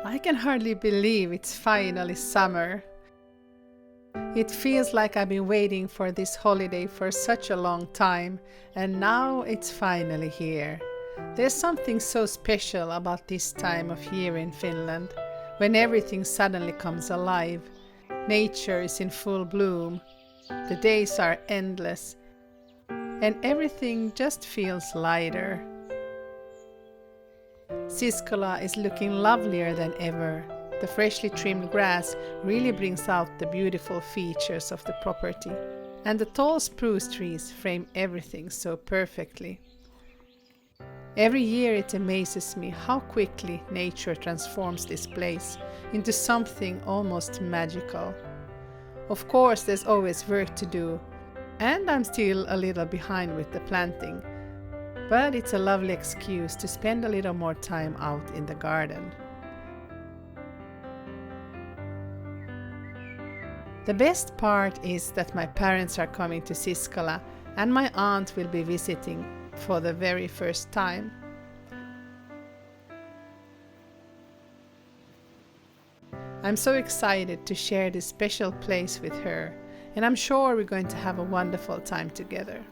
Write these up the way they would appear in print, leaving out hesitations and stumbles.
I can hardly believe it's finally summer. It feels like I've been waiting for this holiday for such a long time, and now it's finally here. There's something so special about this time of year in Finland, when everything suddenly comes alive. Nature is in full bloom, the days are endless, and everything just feels lighter. Siskola is looking lovelier than ever. The freshly trimmed grass really brings out the beautiful features of the property, and the tall spruce trees frame everything so perfectly. Every year it amazes me how quickly nature transforms this place into something almost magical. Of course, there's always work to do, and I'm still a little behind with the planting, but it's a lovely excuse to spend a little more time out in the garden. The best part is that my parents are coming to Siskola and my aunt will be visiting for the very first time. I'm so excited to share this special place with her, and I'm sure we're going to have a wonderful time together.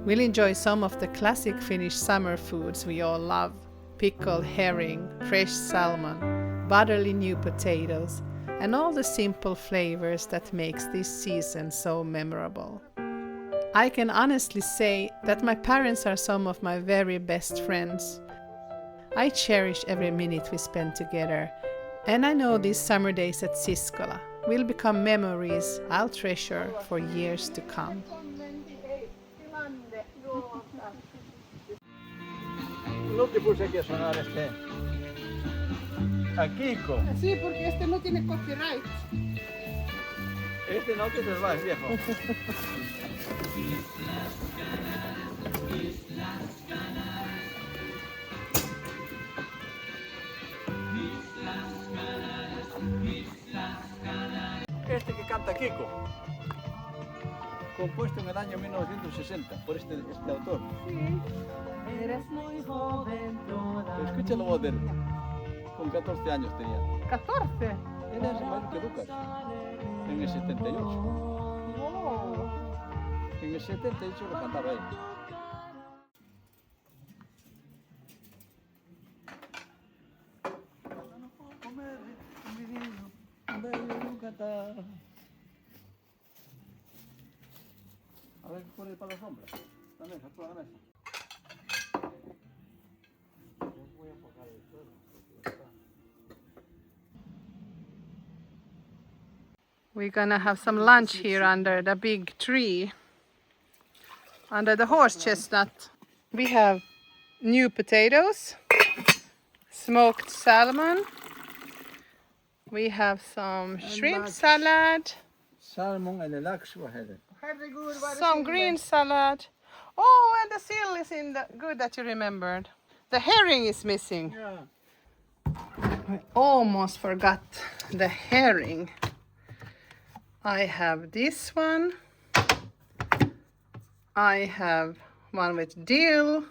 We'll enjoy some of the classic Finnish summer foods we all love: pickled herring, fresh salmon, butterly new potatoes, and all the simple flavors that makes this season so memorable. I can honestly say that my parents are some of my very best friends. I cherish every minute we spend together, and I know these summer days at Siskola will become memories I'll treasure for years to come. No te puse aquí a sonar Aquí, Sí, porque este no tiene copyright. Este no, que se va, es viejo. Este que canta Kiko, compuesto en el año 1960 por este autor. Sí. Eres muy joven todavía. Escucha la voz de él, con 14 años tenía. ¿14? Él es mayor que Lucas, en el 78. Wow. En el 78 lo cantaba él. A ver, pone para la sombra. La mesa, toda la mesa. Voy a enfocar el suelo. We're gonna have some lunch here under the big tree, under the horse chestnut. We have new potatoes, smoked salmon. We have some shrimp salad, Salmon and lilac, vad heter det? some green salad. Oh, and the seal is in the... Good that you remembered. The herring is missing. Yeah. I almost forgot the herring. I have this one. I have one with dill.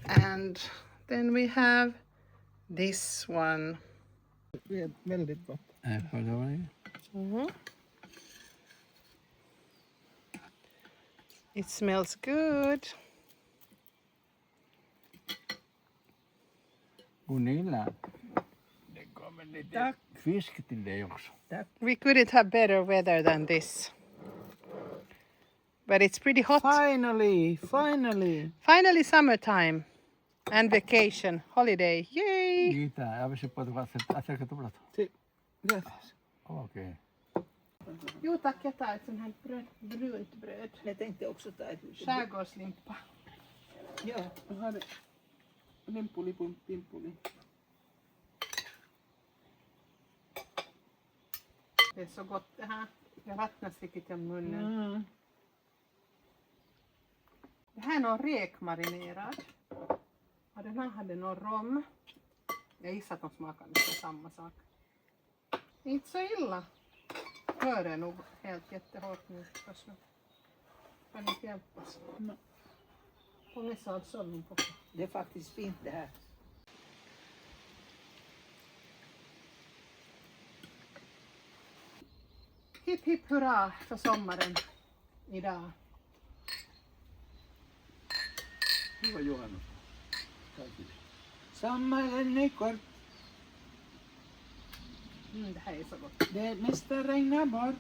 And then we have this one. Det är väldigt gott. It smells good. Gunilla, det kommer lite fisk till dig också. Tack. We couldn't have better weather than this. But it's pretty hot. Finally. Finally summertime and vacation, holiday. Yay! Gita, a ver si puedo hacer tu plato. Sí, gracias. Okej. Jo tack, jag tar ett sånt här brunt bröd. Jag tänkte också ta ett litet. Skärgårdslimpa. Ja, jag har pimpuli. Det är så gott det här. Det vattnas riktigt i munnen. Mm. Det här är någon räkmarinerad. Och den här hade någon rom. Jag gissar att de smakar lite samma sak. Inte så illa. Hör är nog helt jättehårt nu förstås. Kan inte hjälpas. No. På missad sollen på. Det är faktiskt fint det här. Hipp hipp hurra för sommaren idag. Hyvä juhannus kaikille. Samma eller kort. Det här är så gott. Det mesta regnar bort.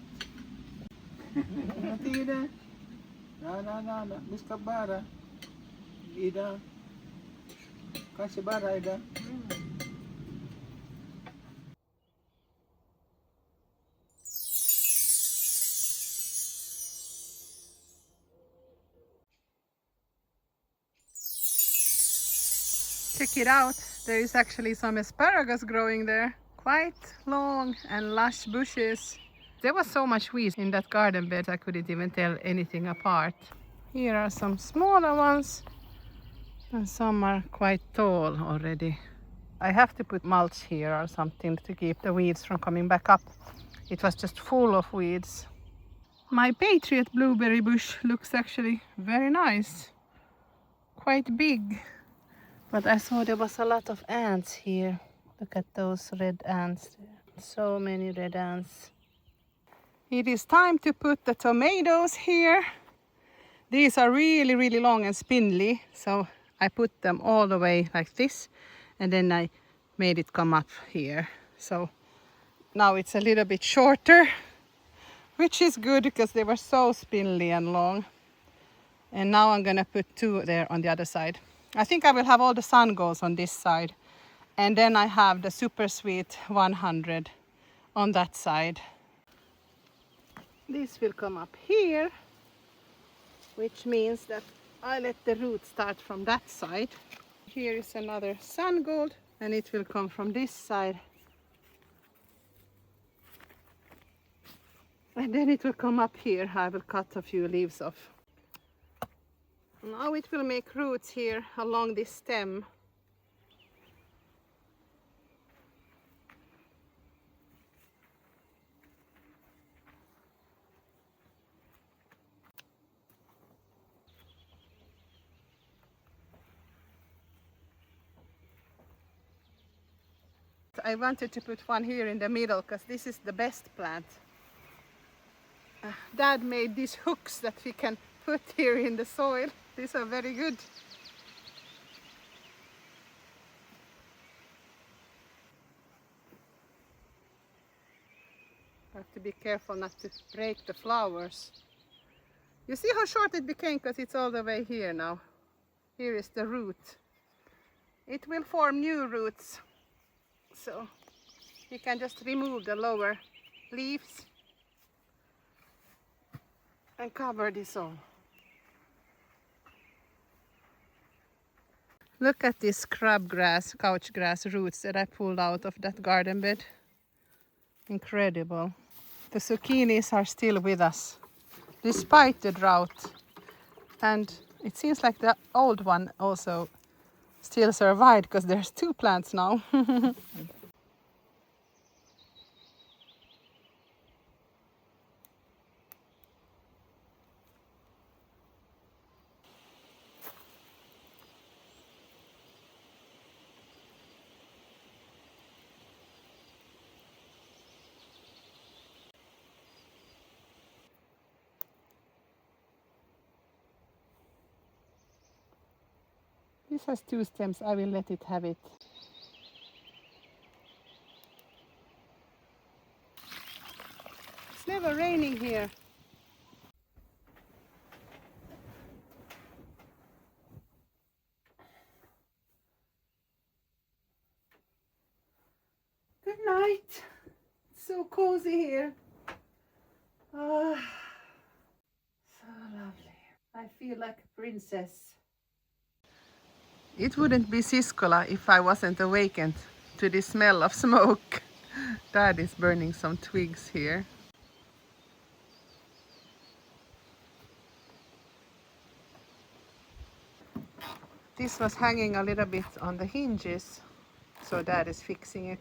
Hela tiden. Ja. Vi ska bara idag. Kanske bara idag. Check it out. There is actually some asparagus growing there. Quite long and lush bushes. There was so much weeds in that garden bed I couldn't even tell anything apart. Here are some smaller ones and some are quite tall already. I have to put mulch here or something to keep the weeds from coming back up. It was just full of weeds. My Patriot blueberry bush looks actually very nice. Quite big. But I saw there was a lot of ants here. Look at those red ants. So many red ants. It is time to put the tomatoes here. These are really long and spindly, so I put them all the way like this, and then I made it come up here. So now it's a little bit shorter, which is good because they were so spindly and long. And now I'm gonna put 2 there on the other side. I think I will have all the sun goals on this side, and then I have the super sweet 100 on that side. This will come up here, which means that I let the root start from that side. Here is another sun gold, and it will come from this side. And then it will come up here. I will cut a few leaves off. Now it will make roots here along this stem. I wanted to put one here in the middle because this is the best plant. Dad made these hooks that we can put here in the soil. These are very good. I have to be careful not to break the flowers. You see how short it became because it's all the way here now. Here is the root. It will form new roots. So you can just remove the lower leaves and cover this all. Look at this crabgrass, couch grass roots that I pulled out of that garden bed. Incredible. The zucchinis are still with us, despite the drought. And it seems like the old one also still survived because there's 2 plants now. This has 2 stems. I will let it have it. It's never raining here. Good night. It's so cozy here. Ah, so lovely. I feel like a princess. It wouldn't be Siskola if I wasn't awakened to the smell of smoke. Dad is burning some twigs here. This was hanging a little bit on the hinges, so Dad is fixing it.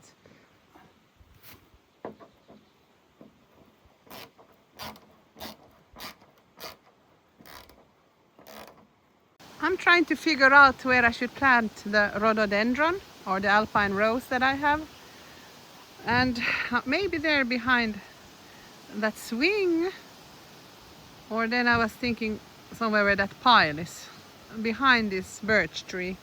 I'm trying to figure out where I should plant the rhododendron or the alpine rose that I have. And maybe there behind that swing, or then I was thinking somewhere where that pile is, behind this birch tree.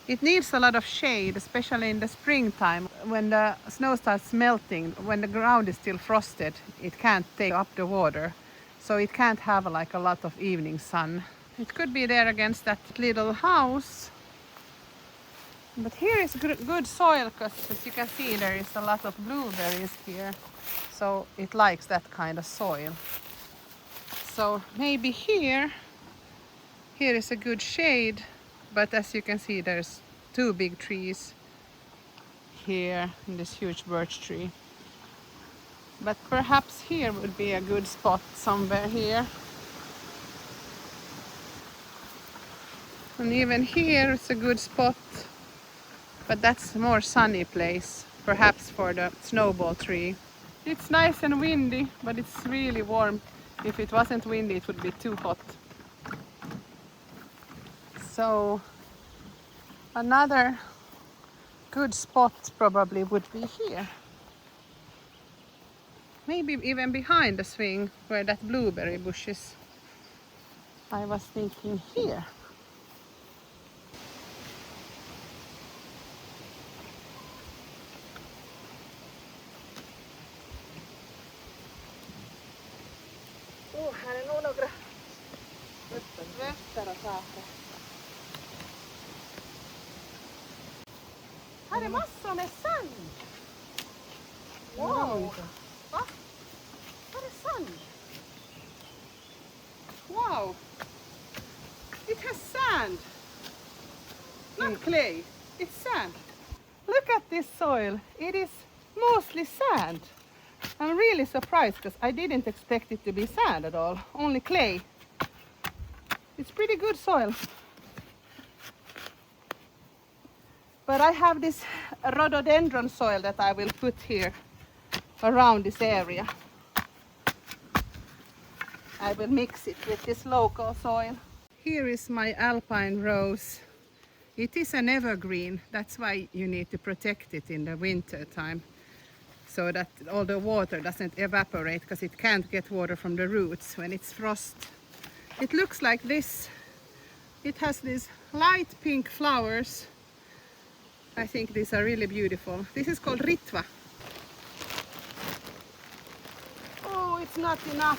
It needs a lot of shade, especially in the springtime when the snow starts melting. When the ground is still frosted, it can't take up the water, so it can't have like a lot of evening sun. It could be there against that little house. But here is good soil, because as you can see there is a lot of blueberries here, so it likes that kind of soil. So maybe here is a good shade, but as you can see there's two big trees here in this huge birch tree. But perhaps here would be a good spot somewhere here. And even here it's a good spot, but that's a more sunny place, perhaps for the snowball tree. It's nice and windy, but it's really warm. If it wasn't windy, it would be too hot. So another good spot probably would be here. Maybe even behind the swing where that blueberry bush is. I was thinking here. Här är nog några rötter och saker. Här är massor med sand. Wow! Va? Här är sand. Wow! It has sand. Not clay. It's sand. Look at this soil. It is mostly sand. I'm really surprised because I didn't expect it to be sand at all, only clay. It's pretty good soil. But I have this rhododendron soil that I will put here around this area. I will mix it with this local soil. Here is my alpine rose. It is an evergreen, that's why you need to protect it in the winter time, so that all the water doesn't evaporate, because it can't get water from the roots when it's frost. It looks like this. It has these light pink flowers. I think these are really beautiful. This is called ritva. Oh, it's not enough.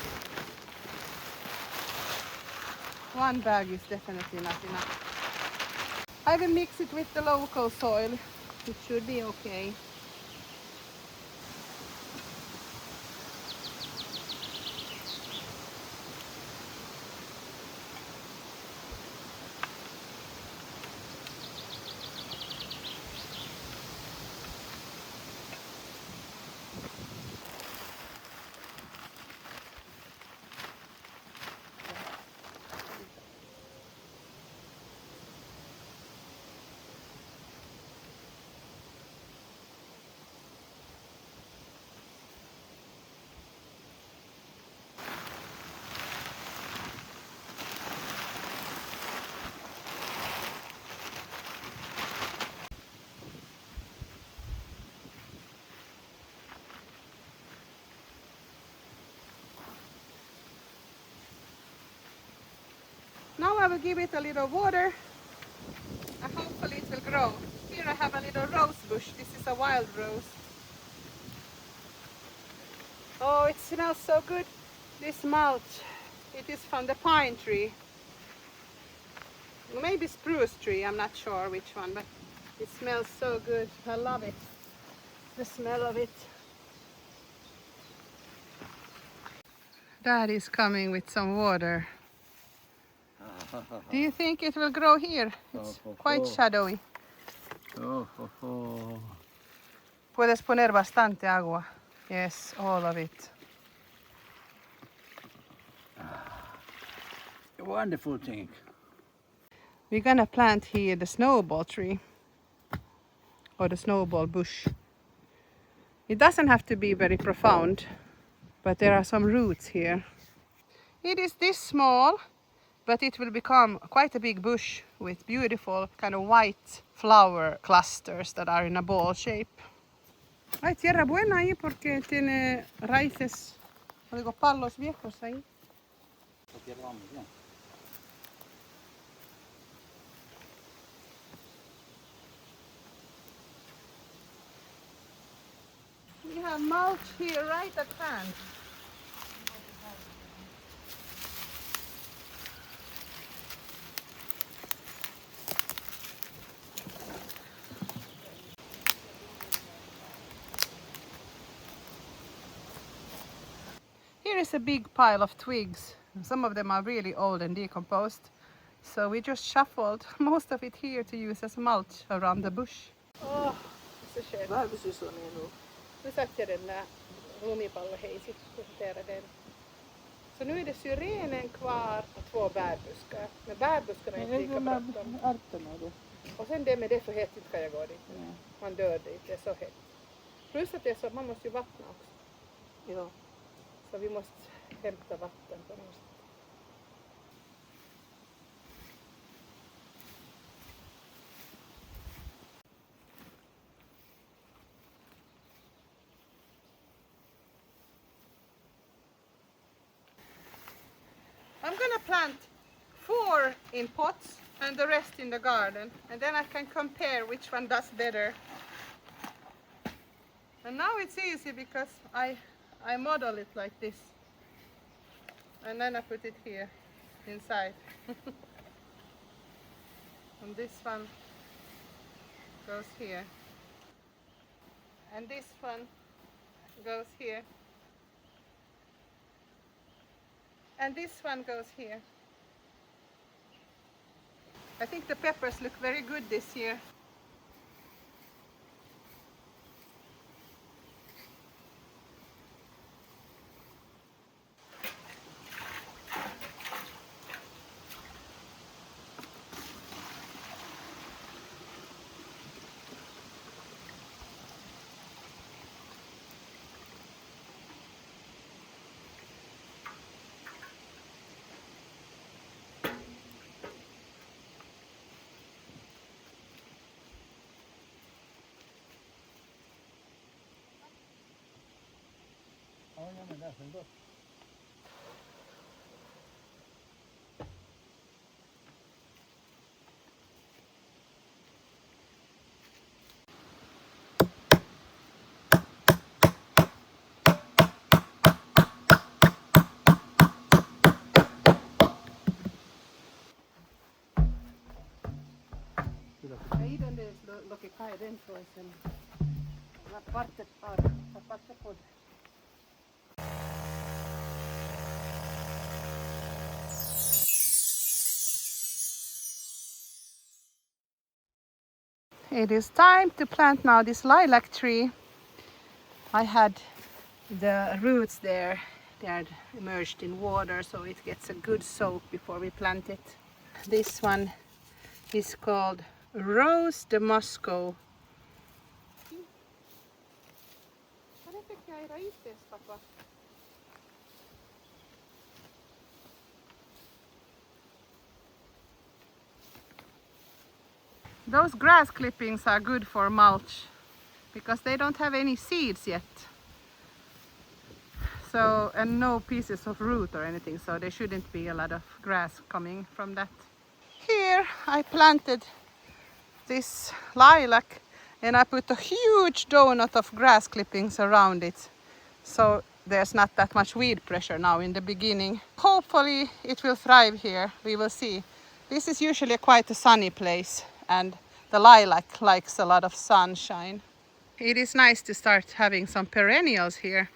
One bag is definitely not enough. I will mix it with the local soil. It should be okay. Now I will give it a little water and hopefully it will grow. Here I have a little rose bush. This is a wild rose. Oh, it smells so good. This mulch, it is from the pine tree. Maybe spruce tree, I'm not sure which one, but it smells so good. I love it. The smell of it. Dad is coming with some water. Do you think it will grow here? It's quite shadowy. Puedes poner bastante agua. Yes, all of it. A wonderful thing. We're gonna plant here the snowball tree, or the snowball bush. It doesn't have to be very profound, but there are some roots here. It is this small, but it will become quite a big bush with beautiful kind of white flower clusters that are in a ball shape. Hay tierra buena ahí porque tiene raíces Oliko pallos viekossa? Ei? We have mulch here right at hand. Here is a big pile of twigs. Some of them are really old and decomposed. So we just shuffled most of it here to use as mulch around the bush. Oh, så skönt. Varför så nu? Nu satte jag den där lumipalloheisit sortera den. Så nu är det syrenen kvar och 2 bärbuskar. Men bärbuskarna är inte lika bråttom. Ärtorna då? Och sen det med det är så hett, inte kan jag gå dit. Ja. Man dör dit, det är så hett. Plus att det är så, man måste ju vattna också. Ja. Så vi måste hämta vatten på något sätt. I'm gonna plant 4 in pots and the rest in the garden, and then I can compare which one does better. And now it's easy because I model it like this, and then I put it here inside. And this one goes here, and this one goes here. And this one goes here. I think the peppers look very good this year. Ja, men där är gott. Ja i den där loki kai den toisen. Partet på det. It is time to plant now this lilac tree. I had the roots there, they are immersed in water so it gets a good soak before we plant it. This one is called Rose de Moscow. Those grass clippings are good for mulch because they don't have any seeds yet. So, and no pieces of root or anything, so there shouldn't be a lot of grass coming from that. Here I planted this lilac and I put a huge donut of grass clippings around it. So there's not that much weed pressure now in the beginning. Hopefully it will thrive here, we will see. This is usually quite a sunny place and the lilac likes a lot of sunshine. It is nice to start having some perennials here.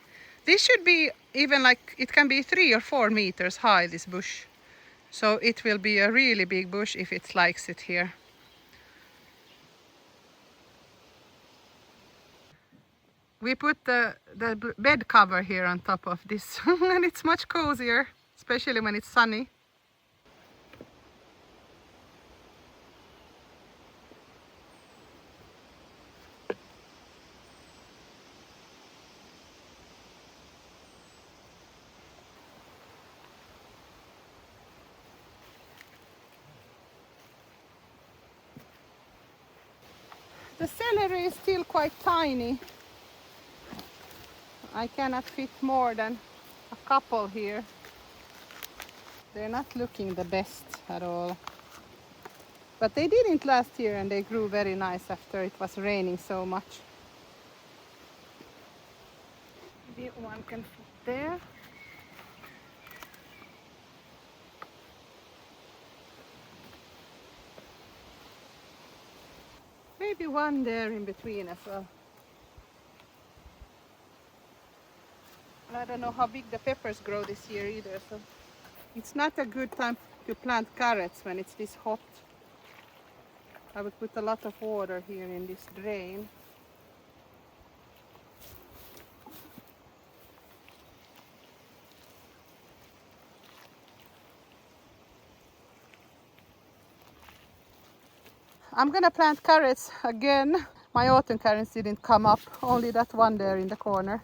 This should be even like, it can be 3 or 4 meters high, this bush. So it will be a really big bush if it likes it here. We put the bed cover here on top of this and it's much cozier, especially when it's sunny. The celery is still quite tiny. I cannot fit more than a couple here. They're not looking the best at all. But they didn't last year and they grew very nice after it was raining so much. Maybe one can fit there. Maybe one there in between as well. I don't know how big the peppers grow this year either, so it's not a good time to plant carrots when it's this hot. I would put a lot of water here in this drain. I'm gonna plant carrots again. My autumn carrots didn't come up, only that one there in the corner.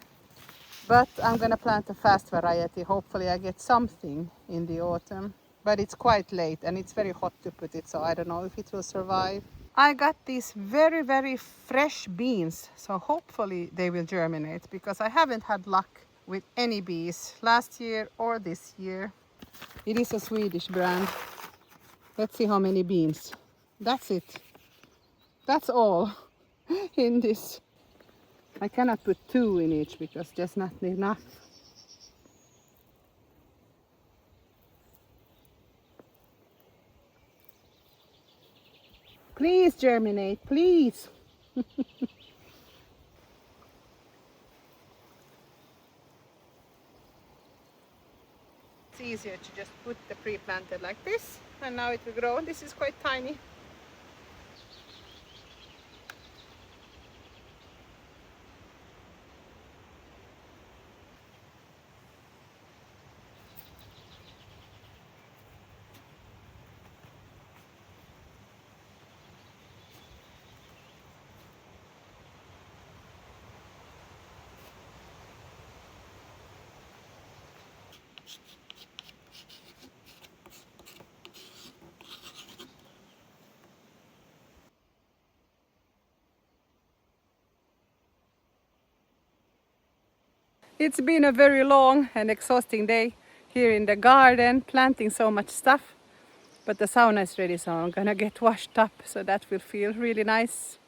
But I'm gonna plant a fast variety. Hopefully I get something in the autumn. But it's quite late and it's very hot to put it, so I don't know if it will survive. I got these very, very fresh beans, so hopefully they will germinate because I haven't had luck with any bees last year or this year. It is a Swedish brand. Let's see how many beans. That's it. That's all in this. I cannot put 2 in each because there's not enough. Please germinate, please. It's easier to just put the pre-planted like this, and now it will grow. This is quite tiny. It's been a very long and exhausting day here in the garden, planting so much stuff. But the sauna is ready, so I'm gonna get washed up, so that will feel really nice.